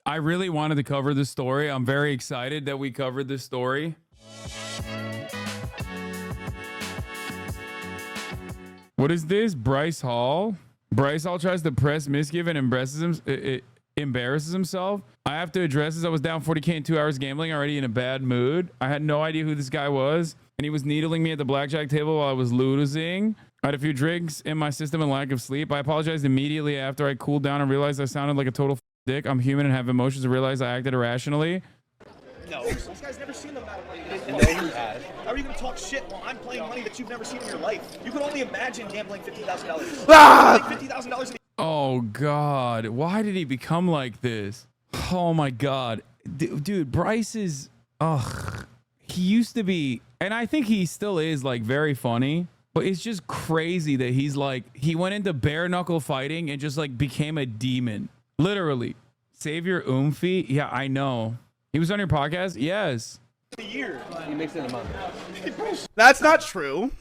I really wanted to cover this story. I'm very excited that we covered this story. What is this? Bryce Hall? Bryce Hall tries to press Mizkif and embarrasses himself. I have to address this. I was down 40K in 2 hours gambling, already in a bad mood. I had no idea who this guy was, and he was needling me at the blackjack table while I was losing. I had a few drinks in my system and lack of sleep. I apologized immediately after I cooled down and realized I sounded like a total dick. I'm human and have emotions, and realized I acted irrationally. No. This guy's never seen them that way. No, he has. How are you going to talk shit while I'm playing money that you've never seen in your life? You can only imagine gambling $50,000. Ah! Like $50,000. Oh, God. Why did he become like this? Oh, my God. Dude, Bryce is... Ugh. He used to be... And I think he still is, like, very funny. But it's just crazy that he's, like... He went into bare-knuckle fighting and just, like, became a demon. Literally. Savior Oomphy? Yeah, I know. He was on your podcast? Yes. A year. He makes it in a month. That's not true.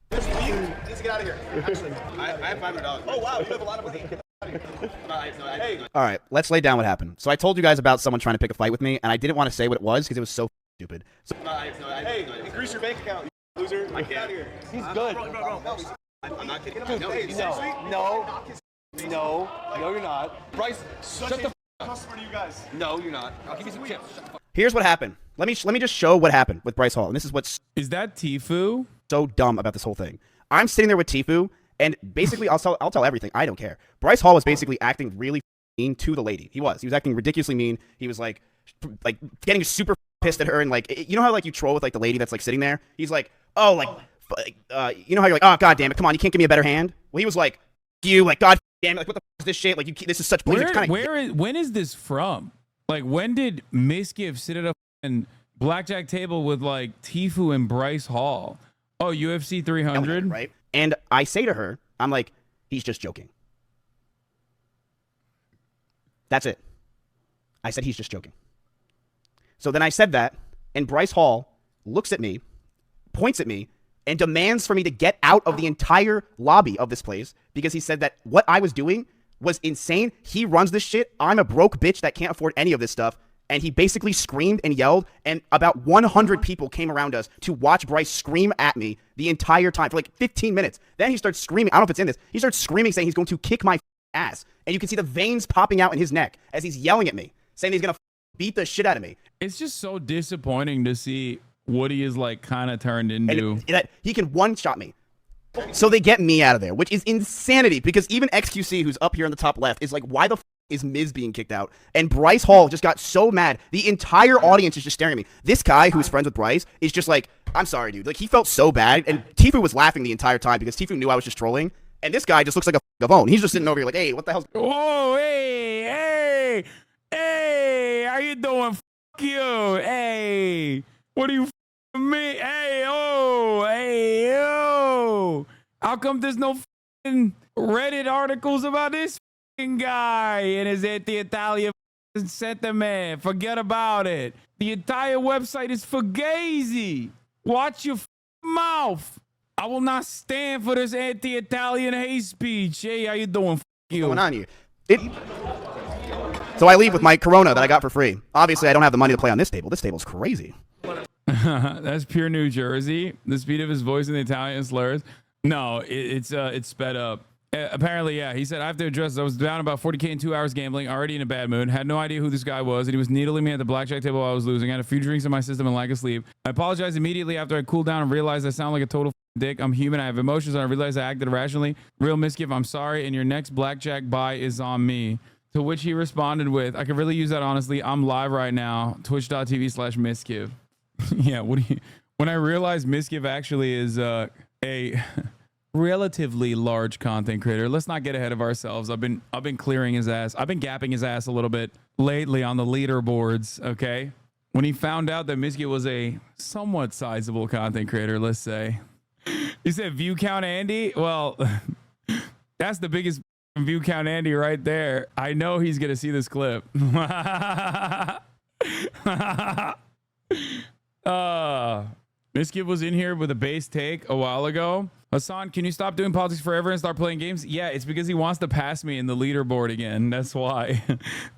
This week, let's get out of here. Actually, I have $500. Oh, wow, you have a lot of money. Hey. All right, let's lay down what happened. So I told you guys about someone trying to pick a fight with me, and I didn't want to say what it was because it was so stupid. So Hey, increase your bank account, you loser. I can't. He's good. Bro. I'm not kidding. Dude, no, you're not. Bryce, shut the f up. Customer to you guys. No, you're not. I'll give you some chips. here's what happened. Let me just show what happened with Bryce Hall, and this is what's Is that Tfue? so dumb about this whole thing. I'm sitting there with Tfue, and basically I'll tell everything. I don't care. Bryce Hall was basically acting really mean to the lady. He was acting ridiculously mean. He was like getting super pissed at her, and like, you know how like you troll with like the lady that's like sitting there. He's like, oh, like you know how you're like, oh, god damn it, come on, you can't give me a better hand. Well, he was like, you, like, god damn it, like, what the f is this shit? Like, this is such bullshit. When is this from? Like, when did Mizkif sit at a blackjack table with like Tfue and Bryce Hall? Oh, UFC 300, right? And I say to her, I'm like, he's just joking. That's it. I said he's just joking. So then I said that, and Bryce Hall looks at me, points at me, and demands for me to get out of the entire lobby of this place because he said that what I was doing was insane. He runs this shit. I'm a broke bitch that can't afford any of this stuff. And he basically screamed and yelled, and about 100 people came around us to watch Bryce scream at me the entire time for like 15 minutes. Then he starts screaming. I don't know if it's in this. He starts screaming, saying he's going to kick my ass. And you can see the veins popping out in his neck as he's yelling at me, saying he's going to beat the shit out of me. It's just so disappointing to see what he is like kind of turned into. And that he can one-shot me. So they get me out of there, which is insanity because even XQC, who's up here on the top left, is like, why the is Miz being kicked out? And Bryce Hall just got so mad. The entire audience is just staring at me. This guy who's friends with Bryce is just like, I'm sorry, dude. Like, he felt so bad. And Tfue was laughing the entire time because Tfue knew I was just trolling. And this guy just looks like a phone. He's just sitting over here like, hey, what the hell's... Whoa, hey, how you doing? F you. Hey, what are you me? Hey, yo. How come there's no Reddit articles about this guy and his anti-Italian sentiment? Forget about it. The entire website is fugazi. Watch your mouth. I will not stand for this anti-Italian hate speech. Hey, how you doing? What's going on here? So I leave with my Corona that I got for free. Obviously, I don't have the money to play on this table. This table's crazy. That's pure New Jersey. The speed of his voice and the Italian slurs. No, it's sped up. Apparently, yeah. He said, I have to address this. I was down about 40K in 2 hours gambling, already in a bad mood. Had no idea who this guy was, and he was needling me at the blackjack table while I was losing. I had a few drinks in my system and lack of sleep. I apologized immediately after I cooled down and realized I sound like a total dick. I'm human. I have emotions, and I realized I acted irrationally. Real Mizkif, I'm sorry, and your next blackjack buy is on me. To which he responded with, I could really use that, honestly. I'm live right now. Twitch.tv/Mizkif. Yeah, when I realized Mizkif actually is a relatively large content creator. Let's not get ahead of ourselves. I've been clearing his ass. I've been gapping his ass a little bit lately on the leaderboards, okay? When he found out that Mizkif was a somewhat sizable content creator, let's say. He said view count Andy? Well, that's the biggest view count Andy right there. I know he's going to see this clip. Mizkif was in here with a base take a while ago. Hasan, can you stop doing politics forever and start playing games? Yeah, it's because he wants to pass me in the leaderboard again. That's why.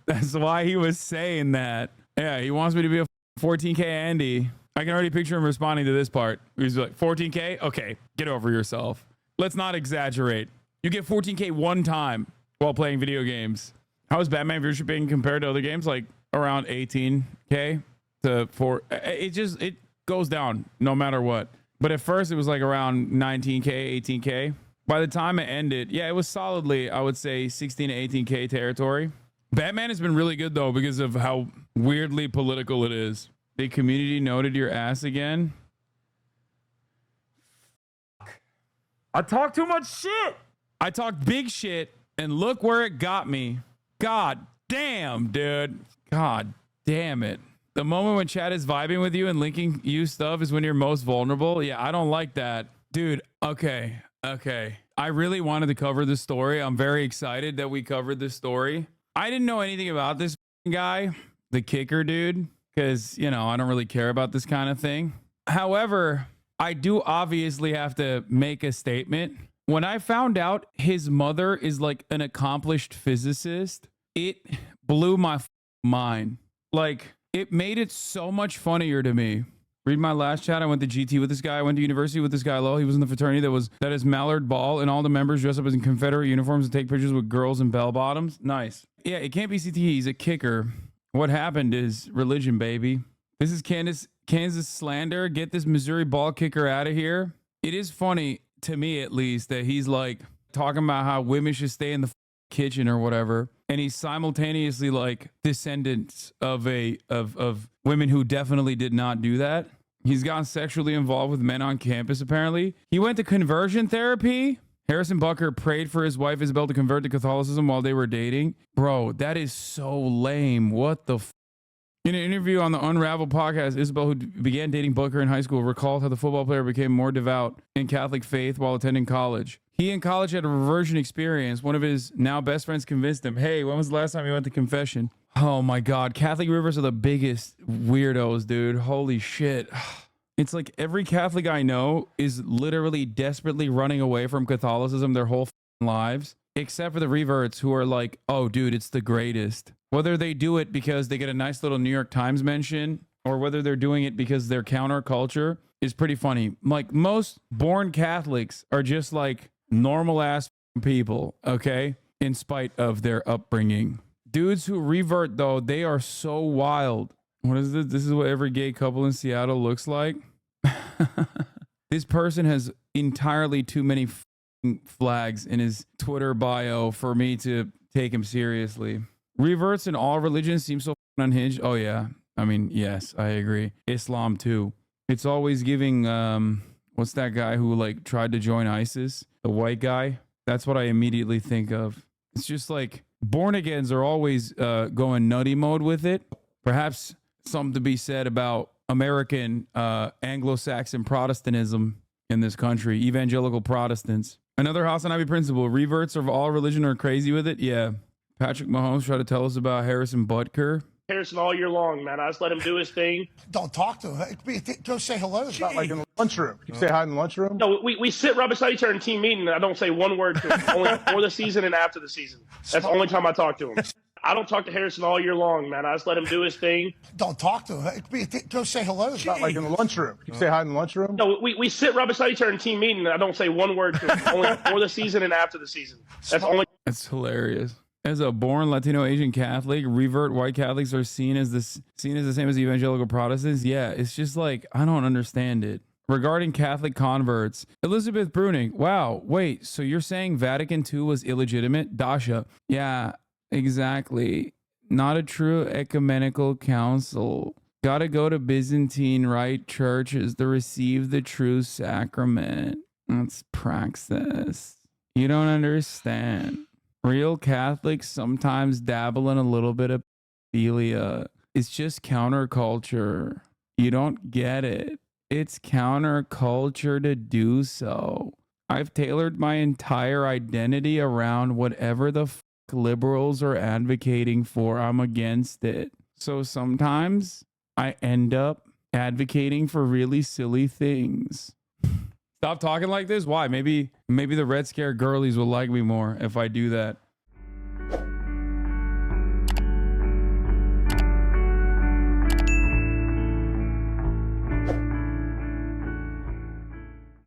That's why he was saying that. Yeah, he wants me to be a 14K Andy. I can already picture him responding to this part. He's like, 14K? Okay, get over yourself. Let's not exaggerate. You get 14K one time while playing video games. How is Batman viewership being compared to other games? Like around 18K to 4. It goes down no matter what. But at first it was like around 19K, 18K. By the time it ended, yeah, it was solidly, I would say 16 to 18K territory. Batman has been really good though because of how weirdly political it is. The community noted your ass again. I talk too much shit. I talked big shit and look where it got me. God damn, dude. God damn it. The moment when chat is vibing with you and linking you stuff is when you're most vulnerable. Yeah, I don't like that. Dude, okay. I really wanted to cover this story. I'm very excited that we covered this story. I didn't know anything about this guy, the kicker dude, because, you know, I don't really care about this kind of thing. However, I do obviously have to make a statement. When I found out his mother is like an accomplished physicist, it blew my mind. Like, it made it so much funnier to me. Read my last chat. I went to GT with this guy. I went to university with this guy, Low. He was in the fraternity that is Mallard Ball, and all the members dress up as in Confederate uniforms and take pictures with girls in bell bottoms. Nice. Yeah, it can't be CTE. He's a kicker. What happened is religion, baby. This is Kansas slander. Get this Missouri ball kicker out of here. It is funny, to me at least, that he's like talking about how women should stay in the kitchen or whatever, and he's simultaneously like descendants of women who definitely did not do that. He's gotten sexually involved with men on campus, apparently. He went to conversion therapy. Harrison Butker prayed for his wife Isabel to convert to Catholicism while they were dating. Bro, that is so lame. What the In an interview on the Unravel podcast, Isabel, who began dating Butker in high school, recalled how the football player became more devout in Catholic faith while attending college. He in college had a reversion experience. One of his now best friends convinced him, hey, when was the last time you went to confession? Oh my God. Catholic reverts are the biggest weirdos, dude. Holy shit. It's like every Catholic I know is literally desperately running away from Catholicism their whole lives, except for the reverts who are like, oh, dude, it's the greatest. Whether they do it because they get a nice little New York Times mention or whether they're doing it because they're counterculture is pretty funny. Like most born Catholics are just like normal ass people, okay? In spite of their upbringing. Dudes who revert, though, they are so wild. What is this? This is what every gay couple in Seattle looks like. This person has entirely too many flags in his Twitter bio for me to take him seriously. Reverts in all religions seem so unhinged. Oh, yeah. I mean, yes, I agree. Islam, too. It's always giving, what's that guy who, like, tried to join ISIS? The white guy? That's what I immediately think of. It's just like, born-agains are always going nutty mode with it. Perhaps something to be said about American Anglo-Saxon Protestantism in this country. Evangelical Protestants. Another HasanAbi principle. Reverts of all religion are crazy with it. Yeah. Patrick Mahomes tried to tell us about Harrison Butker. Harrison all year long, man. I just let him do his thing. Don't talk to him. Go say hello. It's not like in the lunchroom. You say hi in the lunchroom? No, we sit right beside each other in team meeting, and I don't say one word to him. Only before the season and after the season. That's the only time I talk to him. I don't talk to Harrison all year long, man. I just let him do his thing. Don't talk to him. Go say hello. It's not like in the lunchroom. You say hi in the lunchroom? No, we sit right beside each other in team meeting, and I don't say one word to him. Only before the season and after the season. That's hilarious. As a born Latino Asian Catholic, revert white Catholics are seen as the same as evangelical Protestants. Yeah, it's just like, I don't understand it. Regarding Catholic converts, Elizabeth Bruning. Wow, wait, so you're saying Vatican II was illegitimate? Dasha. Yeah, exactly. Not a true ecumenical council. Gotta go to Byzantine Rite churches to receive the true sacrament. That's praxis. You don't understand. Real Catholics sometimes dabble in a little bit of pedophilia. It's just counterculture. You don't get it. It's counterculture to do so. I've tailored my entire identity around whatever the liberals are advocating for. I'm against it. So sometimes I end up advocating for really silly things. Stop talking like this. Why? Maybe the Red Scare girlies will like me more if I do that.